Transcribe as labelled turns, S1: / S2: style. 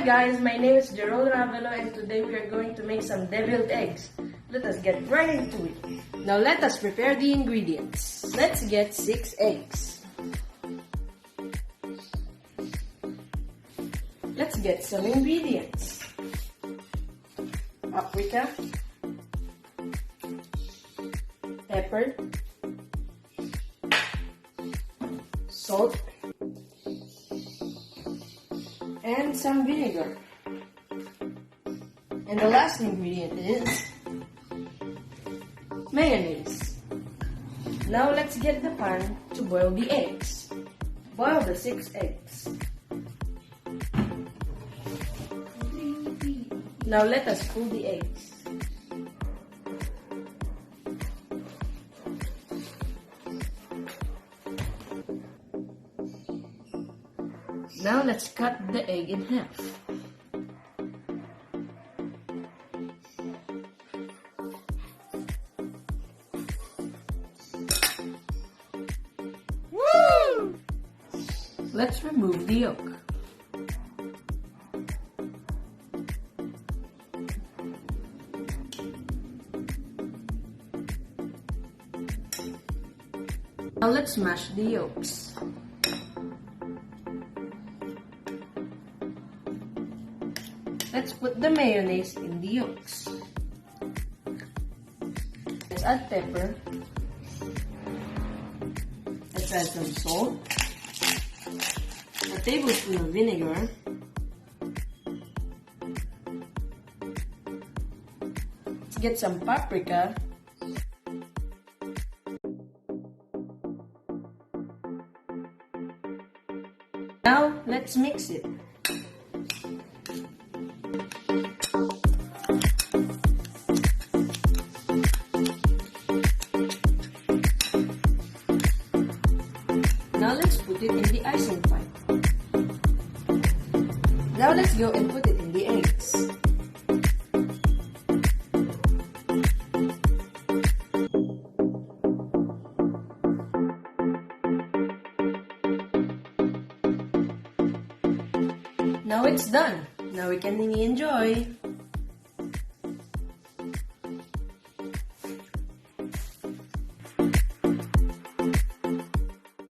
S1: guys, my name is Gerald Ravelo and today we are going to make some deviled eggs. Let us get right into it. Now let us prepare the ingredients. Let's get 6 eggs. Let's get some ingredients. Paprika, pepper, salt, and some vinegar. And the last ingredient is mayonnaise. Now let's get the pan to boil the eggs. Boil the 6 eggs. Now let us cool the eggs. Now let's cut the egg in half. Woo! Let's remove the yolk. Now let's mash the yolks. Let's put the mayonnaise in the yolks. Let's add pepper. Let's add some salt. A tablespoon of vinegar. Let's get some paprika. Now let's mix it. Now let's put it in the icing pan. Now let's go and put it in the eggs. Now it's done. Now we can enjoy.